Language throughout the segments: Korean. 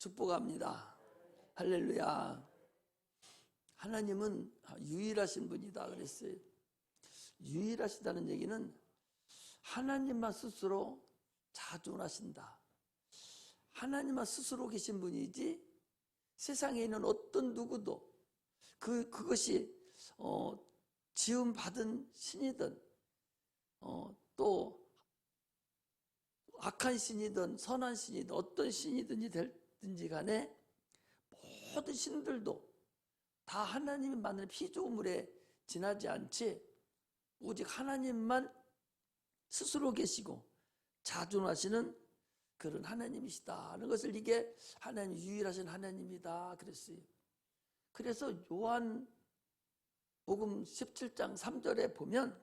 축복합니다. 할렐루야. 하나님은 유일하신 분이다 그랬어요. 유일하시다는 얘기는 하나님만 스스로 자존하신다. 하나님만 스스로 계신 분이지 세상에 있는 어떤 누구도 그것이 지음 받은 신이든 또 악한 신이든 선한 신이든 어떤 신이든지 될든지 간에 모든 신들도 다 하나님이 만든 피조물에 지나지 않지 오직 하나님만 스스로 계시고 자존하시는 그런 하나님이시다는 것을 이게 하나님 유일하신 하나님이다 그랬어요. 그래서 요한복음 17장 3절에 보면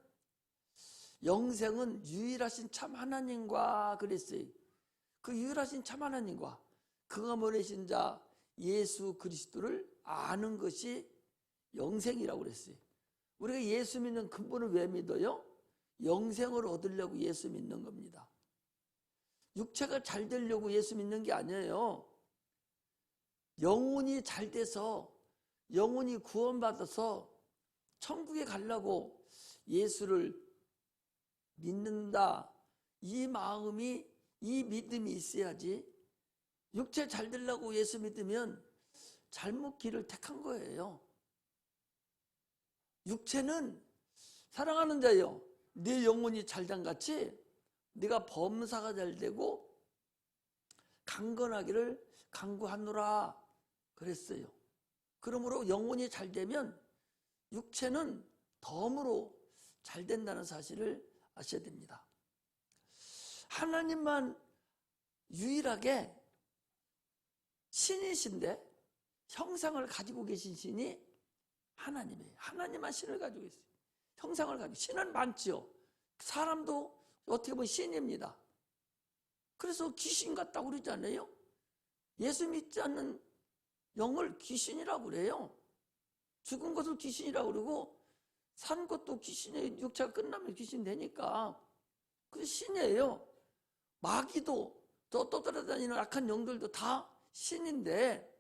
영생은 유일하신 참 하나님과 그랬어요. 그 유일하신 참 하나님과 그가 보내신 자 예수 그리스도를 아는 것이 영생이라고 그랬어요. 우리가 예수 믿는 근본을 왜 믿어요? 영생을 얻으려고 예수 믿는 겁니다. 육체가 잘 되려고 예수 믿는 게 아니에요. 영혼이 잘 돼서 영혼이 구원받아서 천국에 가려고 예수를 믿는다. 이 마음이 이 믿음이 있어야지. 육체 잘 되려고 예수 믿으면 잘못 길을 택한 거예요. 육체는 사랑하는 자요. 내 영혼이 잘 된 같이 네가 범사가 잘 되고 강건하기를 간구하노라 그랬어요. 그러므로 영혼이 잘 되면 육체는 덤으로 잘 된다는 사실을 아셔야 됩니다. 하나님만 유일하게 신이신데 형상을 가지고 계신 신이 하나님이에요. 하나님만 신을 가지고 있어요. 형상을 가지고 신은 많지요. 사람도 어떻게 보면 신입니다. 그래서 귀신 같다고 그러지 않아요? 예수 믿지 않는 영을 귀신이라고 그래요. 죽은 것을 귀신이라고 그러고 산 것도 귀신이에요. 육체가 끝나면 귀신 되니까. 그 신이에요. 마귀도 또 떠돌아다니는 악한 영들도 다 신인데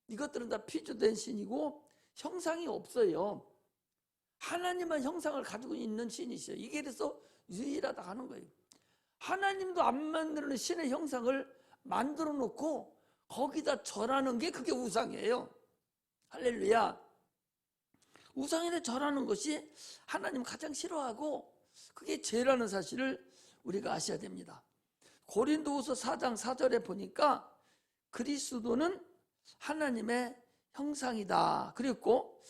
이것들은 다 피조된 신이고 형상이 없어요. 하나님만 형상을 가지고 있는 신이시죠. 이게 그래서 유일하다 하는 거예요. 하나님도 안 만드는 신의 형상을 만들어 놓고 거기다 절하는 게 그게 우상이에요. 할렐루야. 우상에 절하는 것이 하나님 가장 싫어하고 그게 죄라는 사실을 우리가 아셔야 됩니다. 고린도후서 4장 4절에 보니까 그리스도는 하나님의 형상이다. 그랬고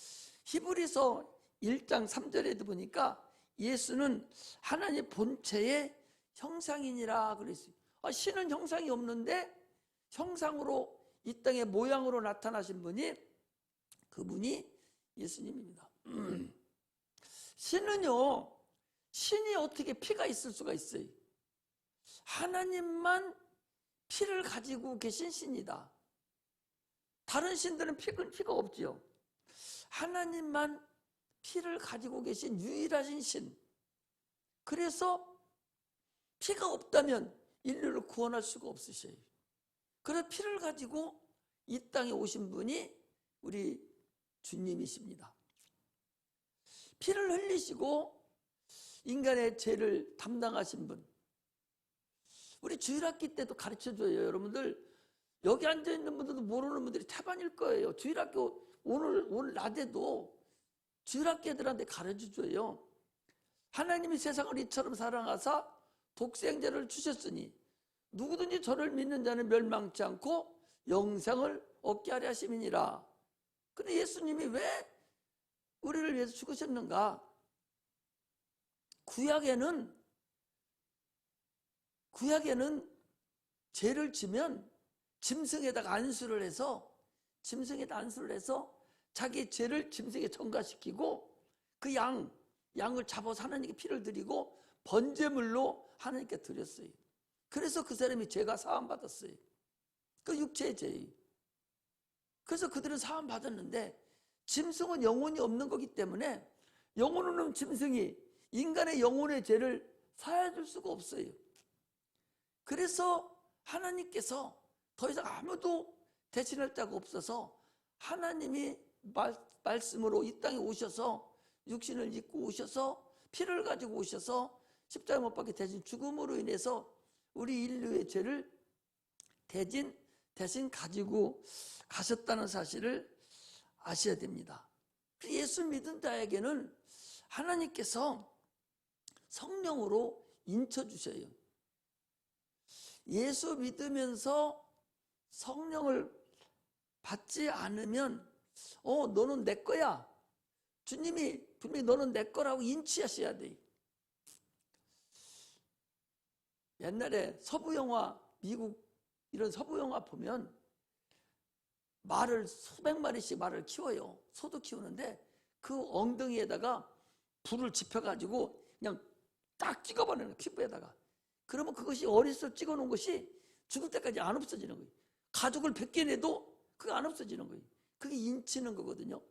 히브리서 1장 3절에도 보니까 예수는 하나님의 본체의 형상이니라 그랬어요. 신은 형상이 없는데 형상으로 이 땅의 모양으로 나타나신 분이 그분이 예수님입니다. 신은요, 신이 어떻게 피가 있을 수가 있어요? 하나님만 피를 가지고 계신 신이다. 다른 신들은 피가 없지요. 하나님만 피를 가지고 계신 유일하신 신. 그래서 피가 없다면 인류를 구원할 수가 없으셔요. 그래서 피를 가지고 이 땅에 오신 분이 우리 주님이십니다. 피를 흘리시고 인간의 죄를 담당하신 분. 우리 주일학기 때도 가르쳐줘요. 여러분들 여기 앉아있는 분들도 모르는 분들이 태반일 거예요. 주일학교 오늘 낮에도 주일학기 애들한테 가르쳐줘요. 하나님이 세상을 이처럼 사랑하사 독생자를 주셨으니 누구든지 저를 믿는 자는 멸망치 않고 영생을 얻게 하려 하심이니라. 근데 예수님이 왜 우리를 위해서 죽으셨는가? 구약에는 죄를 지면 짐승에다가 안수를 해서 자기 죄를 짐승에 전가시키고 그 양을 잡아서 하나님께 피를 드리고 번제물로 하나님께 드렸어요. 그래서 그 사람이 죄가 사함 받았어요. 그 육체의 죄. 그래서 그들은 사함 받았는데 짐승은 영혼이 없는 거기 때문에 영혼 없는 짐승이 인간의 영혼의 죄를 사해줄 수가 없어요. 그래서 하나님께서 더 이상 아무도 대신할 자가 없어서 하나님이 말씀으로 이 땅에 오셔서 육신을 입고 오셔서 피를 가지고 오셔서 십자가 못 박혀 대신 죽음으로 인해서 우리 인류의 죄를 대신 가지고 가셨다는 사실을 아셔야 됩니다. 예수 믿은 자에게는 하나님께서 성령으로 인쳐주셔요. 예수 믿으면서 성령을 받지 않으면 너는 내 거야. 주님이 분명히 너는 내 거라고 인치하셔야 돼. 옛날에 서부 영화, 미국 이런 서부 영화 보면 말을 수백 마리씩 말을 키워요. 소도 키우는데 그 엉덩이에다가 불을 지펴가지고 그냥 딱 찍어버리는 거예요. 피부에다가. 그러면 그것이 어리서 찍어놓은 것이 죽을 때까지 안 없어지는 거예요. 가죽을 100개 내도 그게 안 없어지는 거예요. 그게 인치는 거거든요.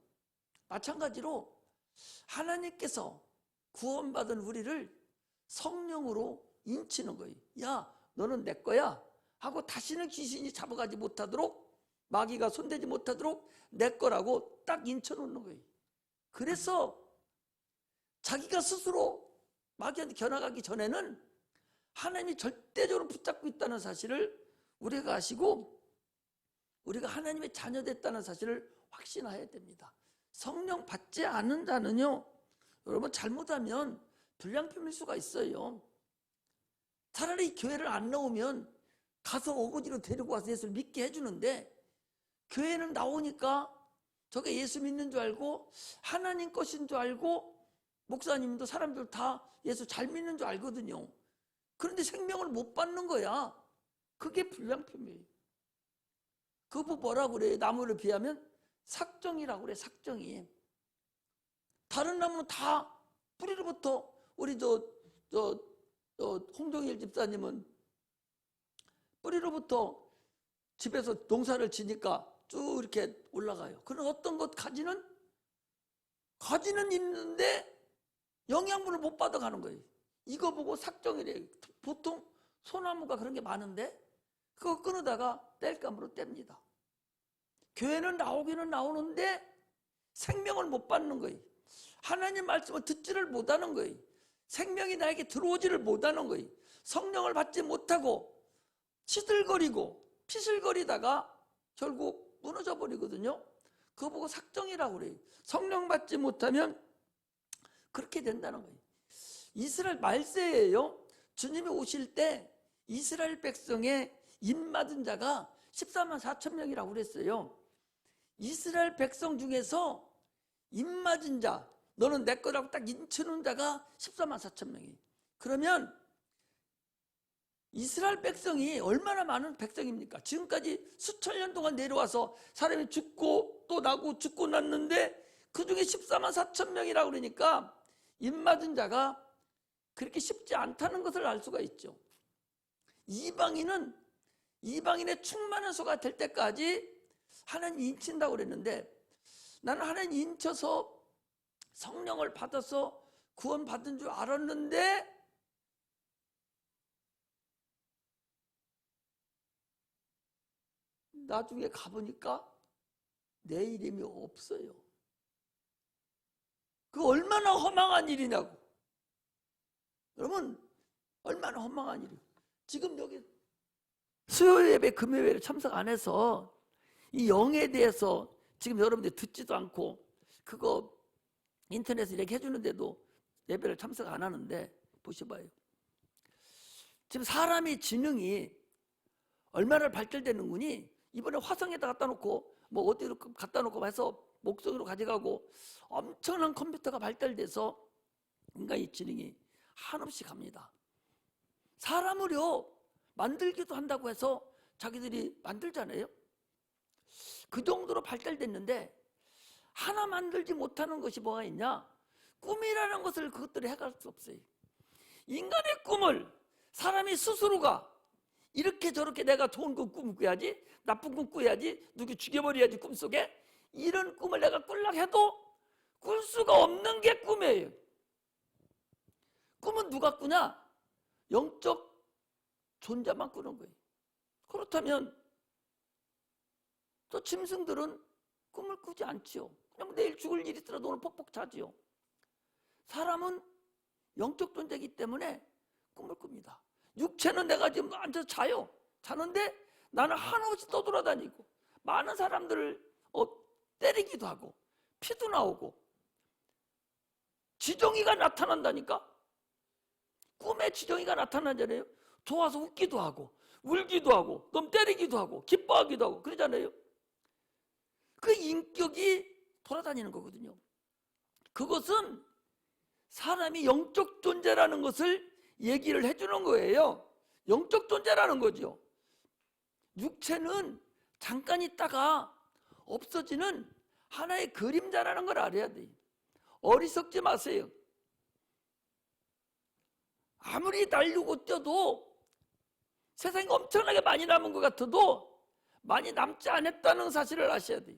마찬가지로 하나님께서 구원받은 우리를 성령으로 인치는 거예요. 야, 너는 내 거야 하고 다시는 귀신이 잡아가지 못하도록, 마귀가 손대지 못하도록 내 거라고 딱 인쳐놓는 거예요. 그래서 자기가 스스로 마귀한테 겨나가기 전에는 하나님이 절대적으로 붙잡고 있다는 사실을 우리가 아시고 우리가 하나님의 자녀됐다는 사실을 확신해야 됩니다. 성령 받지 않은 자는요, 여러분 잘못하면 불량품일 수가 있어요. 차라리 교회를 안 나오면 가서 어거지로 데리고 와서 예수를 믿게 해주는데, 교회는 나오니까 저게 예수 믿는 줄 알고 하나님 것인 줄 알고 목사님도 사람들 다 예수 잘 믿는 줄 알거든요. 그런데 생명을 못 받는 거야. 그게 불량품이에요. 그거 뭐라고 그래요? 나무를 비하면 삭정이라고 그래. 삭정이. 다른 나무는 다 뿌리로부터, 우리 홍종일 집사님은 뿌리로부터 집에서 농사를 지니까 쭉 이렇게 올라가요. 그런 어떤 것 가지는 있는데 영양분을 못 받아가는 거예요. 이거 보고 삭정이래요. 보통 소나무가 그런 게 많은데 그거 끊어다가 땔감으로 뗍니다. 교회는 나오기는 나오는데 생명을 못 받는 거예요. 하나님 말씀을 듣지를 못하는 거예요. 생명이 나에게 들어오지를 못하는 거예요. 성령을 받지 못하고 시들거리고 피슬거리다가 결국 무너져 버리거든요. 그거 보고 삭정이라고 그래요. 성령 받지 못하면 그렇게 된다는 거예요. 이스라엘 말세예요. 주님이 오실 때 이스라엘 백성의 입맞은 자가 14만 4천 명이라고 그랬어요. 이스라엘 백성 중에서 입맞은 자, 너는 내 거라고 딱 인치는 자가 14만 4천 명이에요. 그러면 이스라엘 백성이 얼마나 많은 백성입니까? 지금까지 수천 년 동안 내려와서 사람이 죽고 또 나고 죽고 났는데 그 중에 14만 4천 명이라고 그러니까 입맞은 자가 그렇게 쉽지 않다는 것을 알 수가 있죠. 이방인의 충만한 수가 될 때까지 하나님 인친다고 그랬는데, 나는 하나님 인쳐서 성령을 받아서 구원받은 줄 알았는데 나중에 가보니까 내 이름이 없어요. 그 얼마나 허망한 일이냐고. 여러분, 얼마나 허망한 일이에요. 지금 여기 수요일 예배, 금요일 예배 참석 안 해서 이 영에 대해서 지금 여러분들 듣지도 않고 그거 인터넷에 이렇게 해주는데도 예배를 참석 안 하는데, 보셔봐요. 지금 사람의 지능이 얼마나 발달되는군이. 이번에 화성에다 갖다 놓고 뭐 어디로 갖다 놓고 해서 목성으로 가져가고 엄청난 컴퓨터가 발달돼서 인간의 지능이 한없이 갑니다. 사람을요 만들기도 한다고 해서 자기들이 만들잖아요. 그 정도로 발달됐는데 하나 만들지 못하는 것이 뭐가 있냐? 꿈이라는 것을 그것들이 해갈 수 없어요. 인간의 꿈을 사람이 스스로가 이렇게 저렇게 내가 좋은 꿈 꿔야지, 나쁜 꿈 꿔야지, 누구 죽여버려야지 꿈속에, 이런 꿈을 내가 꿀락 해도 꿀 수가 없는 게 꿈이에요. 꿈은 누가 꾸냐? 영적 존재만 꾸는 거예요. 그렇다면 또 짐승들은 꿈을 꾸지 않지요. 그냥 내일 죽을 일이 있더라도 오늘 퍽퍽 자지요. 사람은 영적 존재이기 때문에 꿈을 꿉니다. 육체는 내가 지금 앉아서 자요. 자는데 나는 한없이 떠돌아다니고 많은 사람들을 때리기도 하고 피도 나오고 지정이가 나타난다니까. 꿈에 지정이가 나타나잖아요. 좋아서 웃기도 하고 울기도 하고 넌 때리기도 하고 기뻐하기도 하고 그러잖아요. 그 인격이 돌아다니는 거거든요. 그것은 사람이 영적 존재라는 것을 얘기를 해주는 거예요. 영적 존재라는 거죠. 육체는 잠깐 있다가 없어지는 하나의 그림자라는 걸 알아야 돼요. 어리석지 마세요. 아무리 날리고 뛰어도 세상에 엄청나게 많이 남은 것 같아도 많이 남지 않았다는 사실을 아셔야 돼요.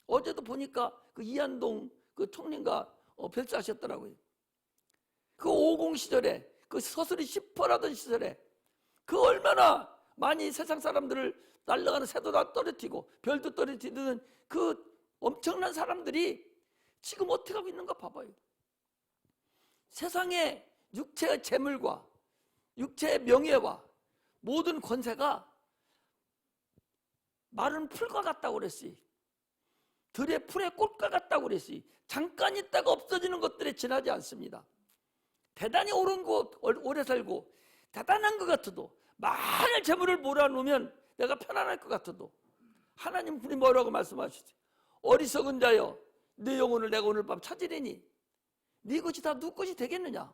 어제도 보니까 그 이한동 그 총리가 별세하셨더라고요. 그 50 시절에 그 서슬이 10%라던 시절에 그 얼마나 많이 세상 사람들을 날아가는 새도 다 떨어뜨리고 별도 떨어뜨리는 그 엄청난 사람들이 지금 어떻게 하고 있는가 봐봐요. 세상에 육체의 재물과 육체의 명예와 모든 권세가 마른 풀과 같다고 그랬어요. 들의 풀의 꽃과 같다고 그랬어요. 잠깐 있다가 없어지는 것들에 지나지 않습니다. 대단히 옳은 것, 오래 살고 대단한 것 같아도 많은 재물을 몰아놓으면 내가 편안할 것 같아도 하나님 분이 뭐라고 말씀하시죠? 어리석은 자여 네 영혼을 내가 오늘 밤 찾으리니 네 것이 다 누구 것이 되겠느냐.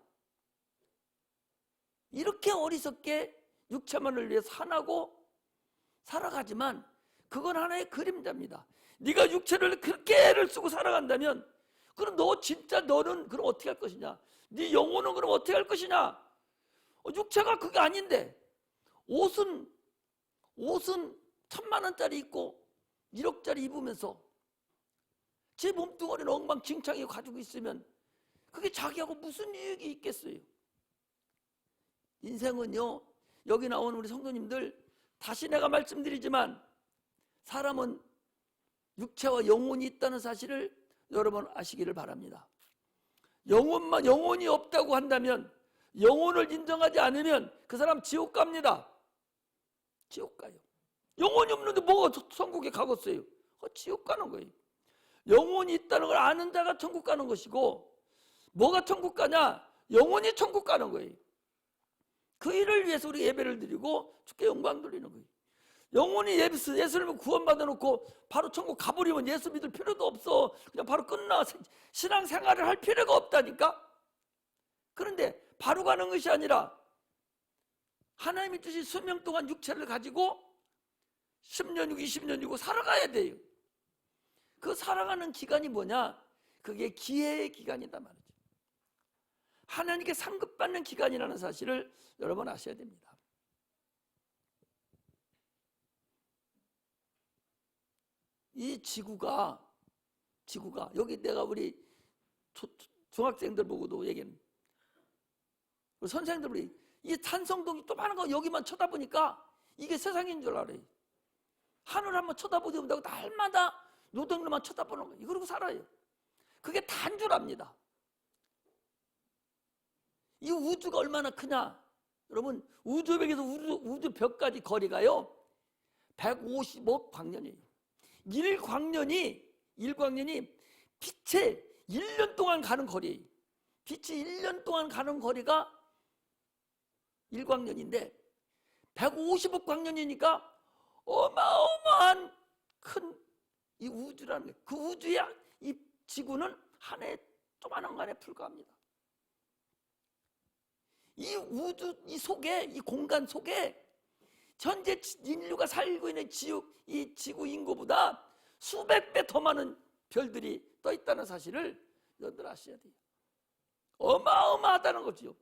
이렇게 어리석게 육체만을 위해 산하고 살아가지만 그건 하나의 그림자입니다. 네가 육체를 그렇게 애를 쓰고 살아간다면 그럼 너 진짜 너는 그럼 어떻게 할 것이냐. 네 영혼은 그럼 어떻게 할 것이냐. 육체가 그게 아닌데 옷은 1,000만 원짜리 입고 1억짜리 입으면서 제 몸뚱어리는 엉망진창이 가지고 있으면 그게 자기하고 무슨 이익이 있겠어요. 인생은요, 여기 나온 우리 성도님들 다시 내가 말씀드리지만 사람은 육체와 영혼이 있다는 사실을 여러분 아시기를 바랍니다. 영혼이 없다고 한다면 영혼을 인정하지 않으면 그 사람 지옥 갑니다. 지옥 가요. 영혼이 없는데 뭐가 천국에 가겠어요? 지옥 가는 거예요. 영혼이 있다는 걸 아는 자가 천국 가는 것이고 뭐가 천국 가냐? 영혼이 천국 가는 거예요. 그 일을 위해서 우리 예배를 드리고 주께 영광 돌리는 거예요. 영혼이 예수님을 구원받아 놓고 바로 천국 가버리면 예수 믿을 필요도 없어. 그냥 바로 끝나. 신앙생활을 할 필요가 없다니까. 그런데 바로 가는 것이 아니라 하나님이 주신 수명 동안 육체를 가지고 10년이고 20년이고 살아가야 돼요. 그 살아가는 기간이 뭐냐? 그게 기회의 기간이다 말이죠. 하나님께 상급받는 기간이라는 사실을 여러분 아셔야 됩니다. 이 지구가 여기 내가 우리 중학생들 보고도 얘기하는 선생님들 이 탄성동이 조그마한 거 여기만 쳐다보니까 이게 세상인 줄 알아요. 하늘 한번 쳐다보지 못하고 날마다 노동로만 쳐다보는 거예요. 그러고 살아요. 그게 다인 줄 압니다. 이 우주가 얼마나 크냐? 여러분 우주벽에서 우주벽까지 거리가요 150억 광년이에요. 1광년이 빛의 1년 동안 가는 거리예요. 빛이 1년 동안 가는 거리가 1광년인데 150억 광년이니까 어마어마한 큰 이 우주라는 거예요. 그 우주의 이 지구는 하나의 조그만한 간에 불과합니다. 이 우주 이 속에 이 공간 속에 현재 인류가 살고 있는 이 지구 인구보다 수백 배 더 많은 별들이 떠 있다는 사실을 여러분들 아셔야 돼요. 어마어마하다는 거죠.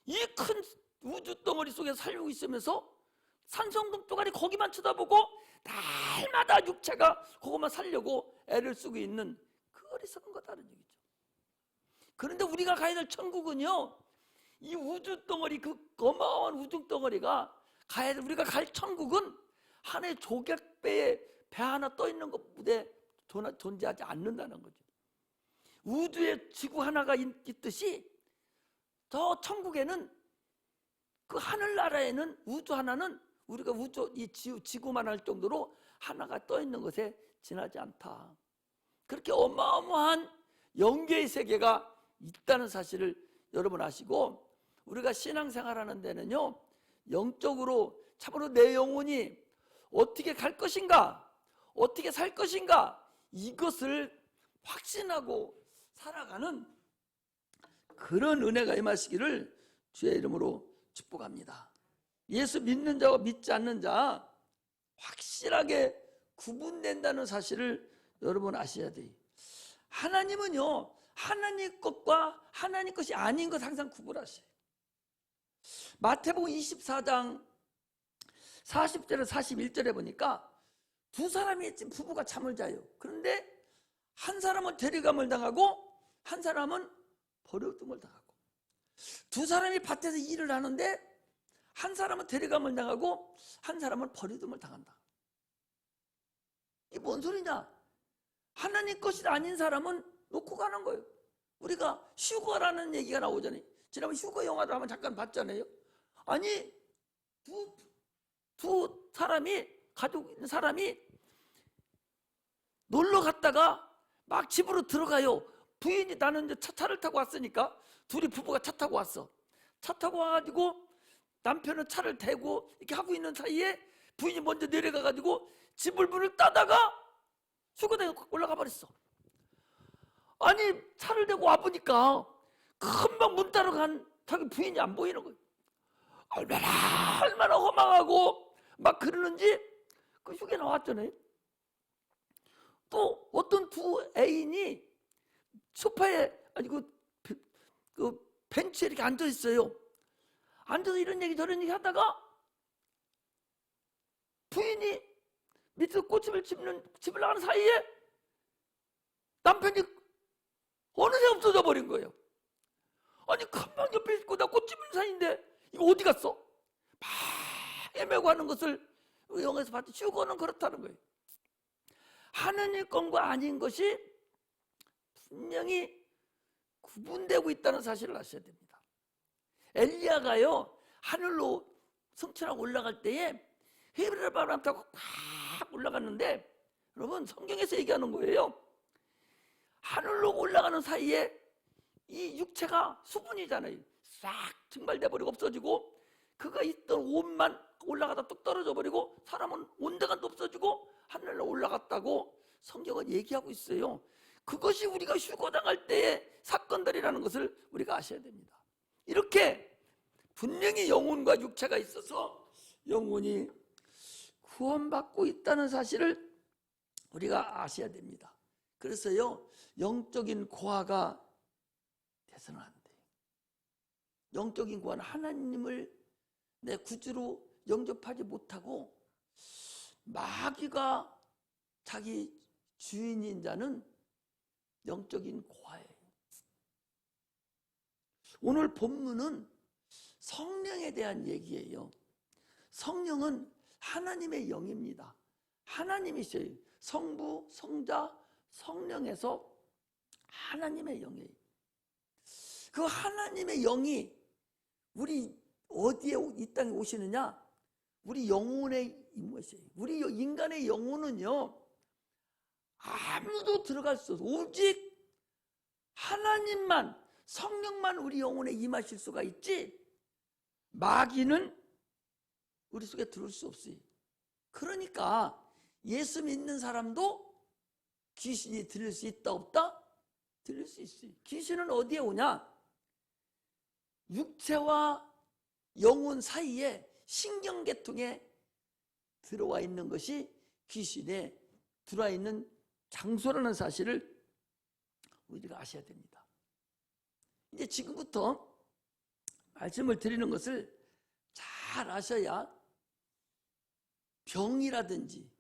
이 큰 우주 덩어리 속에 살고 있으면서 산성동 쪼가리 거기만 쳐다보고 날마다 육체가 그것만 살려고 애를 쓰고 있는 그 어리석은 거다는 얘기죠. 그런데 우리가 가야 될 천국은요, 이 우주 덩어리 그 어마어마한 우주 덩어리가 우리가 갈 천국은 하나의 조각배의 배 하나 떠 있는 것보다 존재하지 않는다는 거죠. 우주에 지구 하나가 있듯이 저 천국에는 그 하늘나라에는 우주 하나는 우리가 이 지구만 할 정도로 하나가 떠 있는 것에 지나지 않다. 그렇게 어마어마한 영계의 세계가 있다는 사실을 여러분 아시고, 우리가 신앙생활하는 데는요, 영적으로 참으로 내 영혼이 어떻게 갈 것인가, 어떻게 살 것인가, 이것을 확신하고 살아가는 그런 은혜가 임하시기를 주의 이름으로 축복합니다. 예수 믿는 자와 믿지 않는 자 확실하게 구분된다는 사실을 여러분 아셔야 돼요. 하나님은요, 하나님 것과 하나님 것이 아닌 것 항상 구분하셔요. 마태복음 24장 40절에 41절에 보니까 두 사람이 지금 부부가 잠을 자요. 그런데 한 사람은 데려감을 당하고 한 사람은 버려둠을 당하고, 두 사람이 밭에서 일을 하는데 한 사람은 데려감을 당하고 한 사람은 버려둠을 당한다. 이게 뭔 소리냐? 하나님 것이 아닌 사람은 놓고 가는 거예요. 우리가 휴거라는 얘기가 나오잖아요. 지난번 휴거 영화도 한번 잠깐 봤잖아요. 아니 두 사람이, 가족 있는 사람이 놀러 갔다가 막 집으로 들어가요. 부인이, 나는 이제 차를 타고 왔으니까, 둘이 부부가 차 타고 왔어. 차 타고 와가지고 남편은 차를 대고 이렇게 하고 있는 사이에 부인이 먼저 내려가가지고 집을 문을 따다가 휴거장에 올라가 버렸어. 아니 차를 대고 와보니까 금방 문 따러 간 자기 부인이 안 보이는 거예요. 얼마나 허망하고 막 그러는지 그 휴게 나왔잖아요. 또 어떤 두 애인이 소파에, 아니 그 벤치에 이렇게 앉아 있어요. 앉아서 이런 얘기 저런 얘기 하다가 부인이 밑에서 꽃집을 집을 나가는 사이에 남편이 어느새 없어져 버린 거예요. 아니 금방 옆에 있고 나 꽃집을 사이인데 이거 어디 갔어? 막 헤매고 하는 것을 영화에서 봤더니 휴거는 그렇다는 거예요. 하느님 것과 아닌 것이 분명히 구분되고 있다는 사실을 아셔야 됩니다. 엘리야가요, 하늘로 승천하고 올라갈 때에 헤브라 바람 타고 팍 올라갔는데, 여러분 성경에서 얘기하는 거예요. 하늘로 올라가는 사이에 이 육체가 수분이잖아요. 싹 증발돼 버리고 없어지고, 그가 있던 옷만 올라가다 뚝 떨어져 버리고 사람은 온데간도 없어지고 하늘로 올라갔다고 성경은 얘기하고 있어요. 그것이 우리가 휴거당할 때의 사건들이라는 것을 우리가 아셔야 됩니다. 이렇게 분명히 영혼과 육체가 있어서 영혼이 구원받고 있다는 사실을 우리가 아셔야 됩니다. 그래서요, 영적인 고아가 돼서는 안 돼요. 영적인 고아는 하나님을 내 구주로 영접하지 못하고 마귀가 자기 주인인 자는 영적인 고아예요. 오늘 본문은 성령에 대한 얘기예요. 성령은 하나님의 영입니다. 하나님이셔요. 성부, 성자, 성령에서 하나님의 영이에요. 그 하나님의 영이 우리 어디에 이 땅에 오시느냐? 우리 영혼의 임무이세요. 우리 인간의 영혼은요, 아무도 들어갈 수 없어. 오직 하나님만, 성령만 우리 영혼에 임하실 수가 있지, 마귀는 우리 속에 들어올 수 없어요. 그러니까 예수 믿는 사람도 귀신이 들릴 수 있다 없다? 들릴 수 있어요. 귀신은 어디에 오냐? 육체와 영혼 사이에 신경계통에 들어와 있는 것이 귀신에 들어와 있는 장소라는 사실을 우리가 아셔야 됩니다. 이제 지금부터 말씀을 드리는 것을 잘 아셔야 병이라든지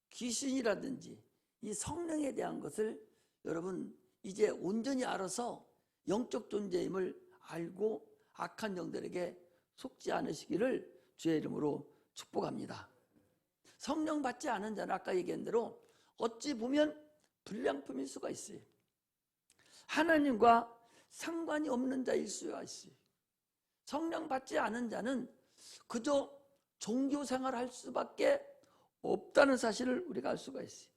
귀신이라든지 이 성령에 대한 것을 여러분 이제 온전히 알아서 영적 존재임을 알고 악한 영들에게 속지 않으시기를 주의 이름으로 축복합니다. 성령 받지 않은 자는 아까 얘기한 대로 어찌 보면 불량품일 수가 있어요. 하나님과 상관이 없는 자일 수가 있어요. 성령 받지 않은 자는 그저 종교 생활을 할 수밖에 없다는 사실을 우리가 알 수가 있어요.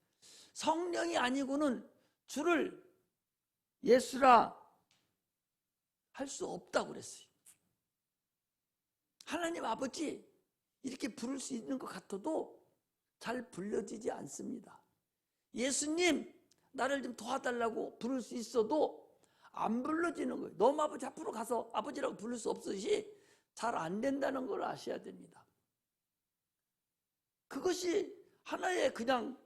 성령이 아니고는 주를 예수라 할 수 없다고 그랬어요. 하나님 아버지 이렇게 부를 수 있는 것 같아도 잘 불려지지 않습니다. 예수님 나를 좀 도와달라고 부를 수 있어도 안 불러지는 거예요. 너무 아버지 앞으로 가서 아버지라고 부를 수 없듯이 잘 안 된다는 걸 아셔야 됩니다. 그것이 하나의 그냥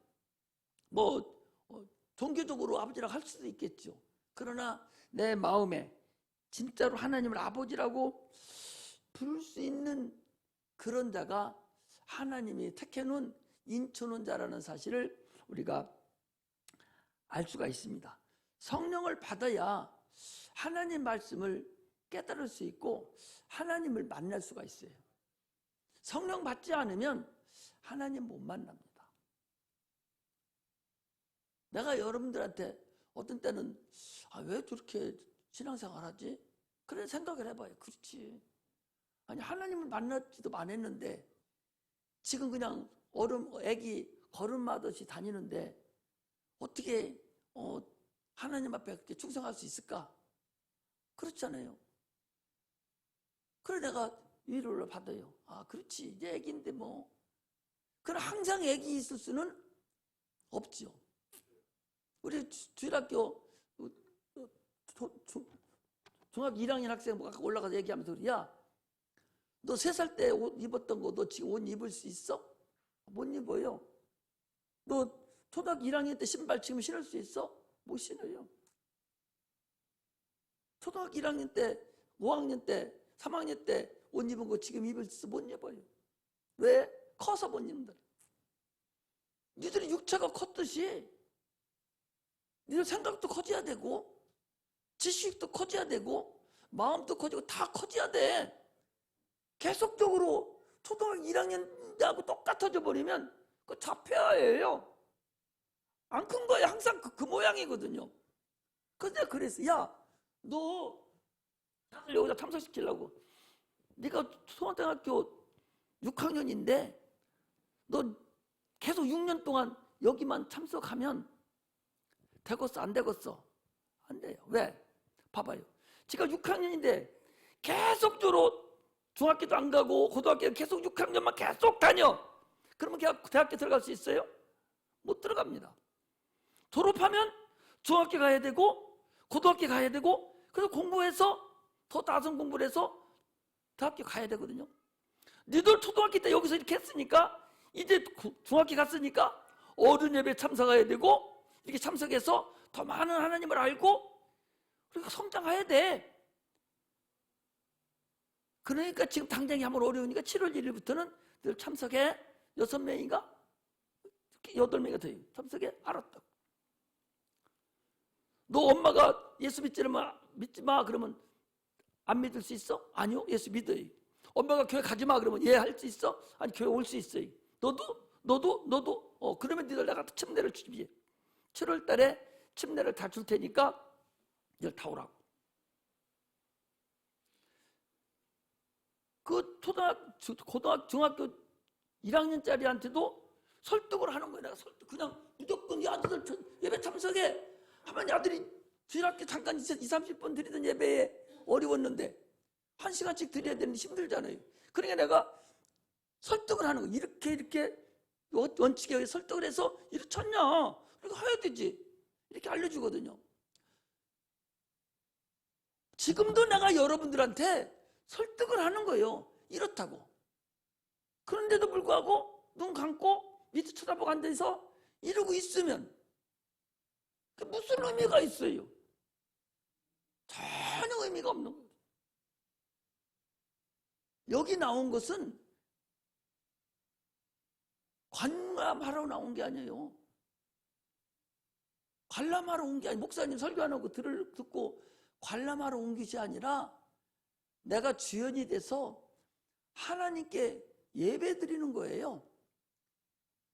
종교적으로 아버지라고 할 수도 있겠죠. 그러나 내 마음에 진짜로 하나님을 아버지라고 부를 수 있는 그런 자가 하나님이 택해놓은 인쳐놓은 자라는 사실을 우리가 알 수가 있습니다. 성령을 받아야 하나님 말씀을 깨달을 수 있고 하나님을 만날 수가 있어요. 성령 받지 않으면 하나님 못 만납니다. 내가 여러분들한테 어떤 때는 왜 저렇게 신앙생활 하지? 그런 생각을 해봐요. 그렇지. 아니 하나님을 만나지도 않았는데 지금 그냥 애기 걸음마듯이 다니는데 어떻게 하나님 앞에 그렇게 충성할 수 있을까? 그렇잖아요. 그래 내가 위로를 받아요. 그렇지. 이제 애기인데 뭐. 그럼 항상 애기 있을 수는 없죠. 우리 주일학교 중학교 1학년 학생 올라가서 얘기하면서 야, 너 3살 때 옷 입었던 거 너 지금 옷 입을 수 있어? 못 입어요. 너 초등학교 1학년 때 신발 지금 신을 수 있어? 못 신어요. 초등학교 1학년 때, 5학년 때, 3학년 때 옷 입은 거 지금 입을 수 못 입어요. 왜? 커서 못 입는다. 니들이 육체가 컸듯이 니들 생각도 커져야 되고 지식도 커져야 되고 마음도 커지고 다 커져야 돼. 계속적으로 초등학교 1학년 때하고 똑같아져 버리면 그 자폐아예요. 안 큰 거예요. 항상 그 모양이거든요. 근데 그래서 야, 너 나를 여기다 참석시키려고 네가 초등학교 6학년인데 너 계속 6년 동안 여기만 참석하면 되겠어? 안 되겠어? 안 돼요. 왜? 봐봐요. 제가 6학년인데 계속적으로 중학교도 안 가고 고등학교 계속 6학년만 계속 다녀. 그러면 대학교 들어갈 수 있어요? 못 들어갑니다. 졸업하면 중학교 가야 되고 고등학교 가야 되고 그래서 공부해서 더 나선 공부를 해서 대학교 가야 되거든요. 니들 초등학교 때 여기서 이렇게 했으니까 이제 중학교 갔으니까 어른 예배 참석해야 되고 이렇게 참석해서 더 많은 하나님을 알고 그러니까 성장해야 돼. 그러니까 지금 당장이 한번 어려우니까 7월 1일부터는 늘 참석해. 6명인가? 8명이 더 참석해. 알았다. 너 엄마가 예수 믿지 마 그러면 안 믿을 수 있어? 아니요. 예수 믿어요. 엄마가 교회 가지 마 그러면 예 할 수 있어? 아니 교회 올 수 있어요. 너도 그러면 니들 내가 침례를 주지. 7월 달에 침례를 다 줄 테니까 니들 다 오라고. 그 고등학교, 중학교 1학년짜리한테도 설득을 하는 거예요. 내가 그냥 무조건 이 아들들 예배 참석해. 하면 아들이 주일학교 잠깐 20-30분 드리던 예배에 어려웠는데 1시간씩 드려야 되는데 힘들잖아요. 그러니까 내가 설득을 하는 거예요. 이렇게 원칙에 설득을 해서 이렇게 쳤냐. 그러니까 해야 되지. 이렇게 알려주거든요. 지금도 내가 여러분들한테 설득을 하는 거예요. 이렇다고. 그런데도 불구하고 눈 감고 밑에 쳐다보고 앉아서 이러고 있으면 무슨 의미가 있어요? 전혀 의미가 없는 거예요. 여기 나온 것은 관람하러 나온 게 아니에요. 관람하러 온 게 아니고 목사님 설교하는 거 듣고 관람하러 온 것이 아니라 내가 주연이 돼서 하나님께 예배 드리는 거예요.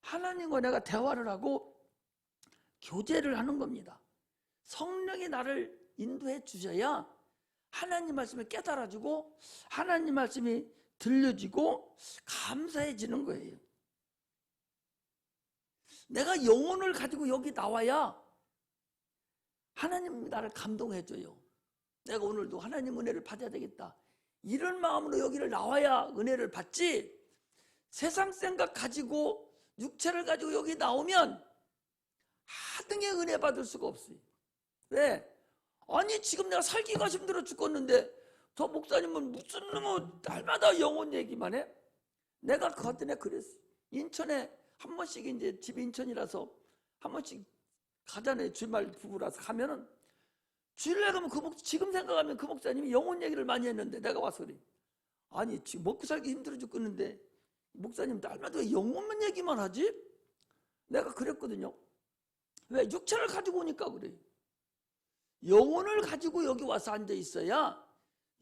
하나님과 내가 대화를 하고 교제를 하는 겁니다. 성령이 나를 인도해 주셔야 하나님 말씀을 깨달아지고 하나님 말씀이 들려지고 감사해지는 거예요. 내가 영혼을 가지고 여기 나와야 하나님 나를 감동해줘요. 내가 오늘도 하나님 은혜를 받아야 되겠다, 이런 마음으로 여기를 나와야 은혜를 받지, 세상 생각 가지고 육체를 가지고 여기 나오면 하등의 은혜 받을 수가 없어요. 왜? 아니 지금 내가 살기가 힘들어 죽겠는데 저 목사님은 무슨 날마다 영혼 얘기만 해? 내가 그 어떤 애 그랬어. 인천에 한 번씩, 이제 집 인천이라서 한 번씩 가잖아요. 주말 부부라서 가면은, 주일날 가면 지금 생각하면 그 목사님이 영혼 얘기를 많이 했는데 내가 와서 그래. 아니 지금 먹고 살기 힘들어 죽겠는데 목사님 날마다 왜 영혼만 얘기만 하지? 내가 그랬거든요. 왜? 육체를 가지고 오니까 그래. 영혼을 가지고 여기 와서 앉아 있어야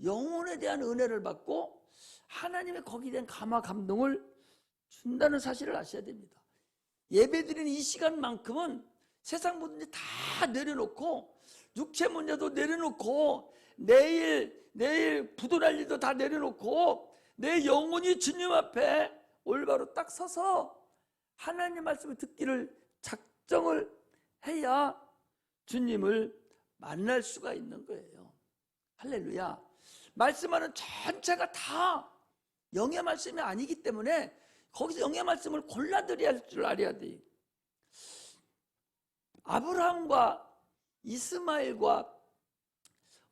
영혼에 대한 은혜를 받고 하나님의 거기에 대한 감화 감동을 준다는 사실을 아셔야 됩니다. 예배드리는 이 시간만큼은 세상 모든 일 다 내려놓고, 육체 문제도 내려놓고, 내일 부도날 일도 다 내려놓고, 내 영혼이 주님 앞에 올바로 딱 서서 하나님 말씀을 듣기를 작정을 해야 주님을 만날 수가 있는 거예요. 할렐루야. 말씀하는 전체가 다 영의 말씀이 아니기 때문에 거기서 영의 말씀을 골라들여야 할 줄 알아야 돼요. 아브라함과 이스마엘과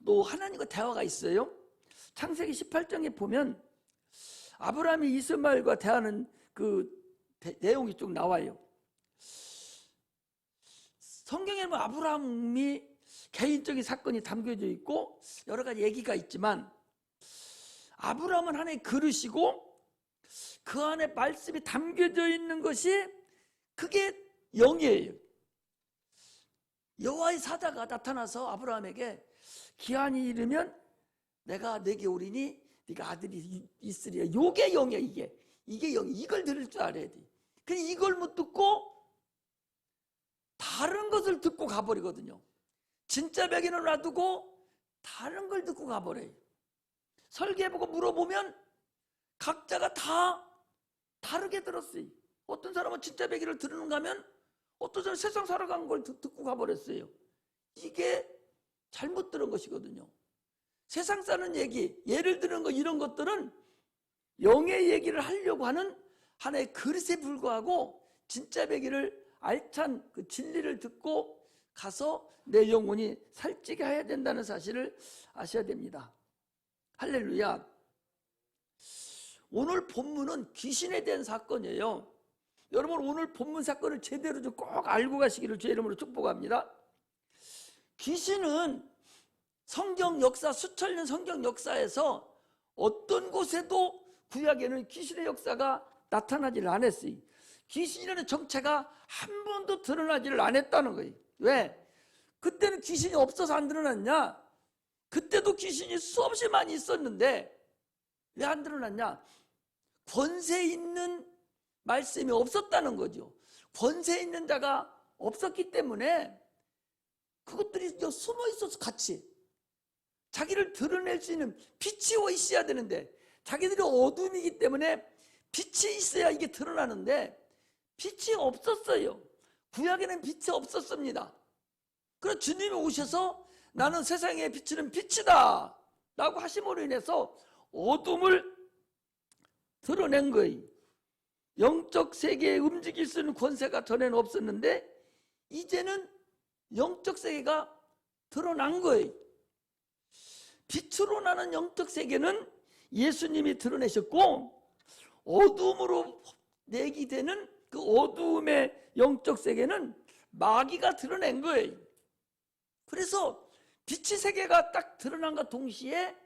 또 하나님과 대화가 있어요. 창세기 18장에 보면 아브라함이 이스마엘과 대하는 그 내용이 쭉 나와요. 성경에 보면 아브라함이 개인적인 사건이 담겨져 있고 여러 가지 얘기가 있지만, 아브라함은 하나의 그릇이고 그 안에 말씀이 담겨져 있는 것이, 그게 영이에요. 여호와의 사자가 나타나서 아브라함에게 기한이 이르면 내가 내게 오리니 네가 아들이 있으리라. 요게 영이야. 이게 영. 이걸 들을 줄 알아야 돼. 근데 이걸 못 듣고 다른 것을 듣고 가버리거든요. 진짜 베개는 놔두고 다른 걸 듣고 가버려요. 설계해보고 물어보면 각자가 다 다르게 들었어요. 어떤 사람은 진짜 베개를 들은가 하면 어떤 사람은 세상 살아간 걸 듣고 가버렸어요. 이게 잘못 들은 것이거든요. 세상 사는 얘기, 예를 드는 거, 이런 것들은 영의 얘기를 하려고 하는 하나의 그릇에 불과하고, 진짜 베개를 알찬 그 진리를 듣고 가서 내 영혼이 살찌게 해야 된다는 사실을 아셔야 됩니다. 할렐루야. 오늘 본문은 귀신에 대한 사건이에요. 여러분, 오늘 본문 사건을 제대로 좀 꼭 알고 가시기를 주의 이름으로 축복합니다. 귀신은 성경 역사, 수천 년 성경 역사에서 어떤 곳에도 구약에는 귀신의 역사가 나타나지를 않았어요. 귀신이라는 정체가 한 번도 드러나지를 않았다는 거예요. 왜? 그때는 귀신이 없어서 안 드러났냐? 그때도 귀신이 수없이 많이 있었는데 왜 안 드러났냐? 권세 있는 말씀이 없었다는 거죠. 권세 있는 자가 없었기 때문에 그것들이 숨어 있어서 같이 자기를 드러낼 수 있는 빛이 있어야 되는데, 자기들이 어둠이기 때문에 빛이 있어야 이게 드러나는데 빛이 없었어요. 구약에는 빛이 없었습니다. 그래서 주님이 오셔서 나는 세상에 비치는 빛이다 라고 하심으로 인해서 어둠을 드러낸 거예요. 영적 세계에 움직일 수 있는 권세가 전에는 없었는데 이제는 영적 세계가 드러난 거예요. 빛으로 나는 영적 세계는 예수님이 드러내셨고, 어둠으로 내기되는 그 어둠의 영적 세계는 마귀가 드러낸 거예요. 그래서 빛의 세계가 딱 드러난과 동시에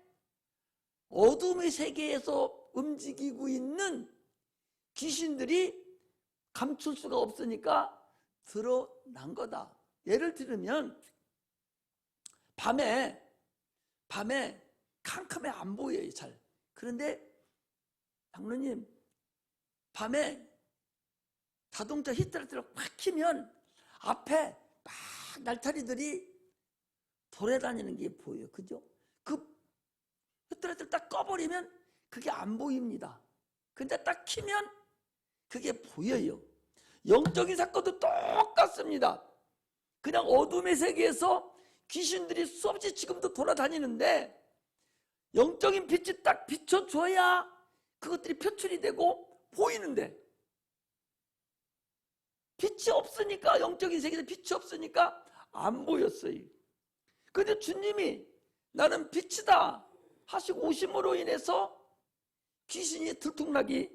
어둠의 세계에서 움직이고 있는 귀신들이 감출 수가 없으니까 드러난 거다. 예를 들면 밤에 캄캄해 안 보여요, 잘. 그런데 장로님, 밤에 자동차 히트라이트를 확 키면 앞에 막 날타리들이 돌아다니는 게 보여요. 그죠? 그 히트라이트를 딱 꺼버리면 그게 안 보입니다. 근데 딱 키면 그게 보여요. 영적인 사건도 똑같습니다. 그냥 어둠의 세계에서 귀신들이 수없이 지금도 돌아다니는데 영적인 빛이 딱 비춰줘야 그것들이 표출이 되고 보이는데, 빛이 없으니까, 영적인 세계에서 빛이 없으니까 안 보였어요. 그런데 주님이 나는 빛이다 하시고 오심으로 인해서 귀신이 들통나기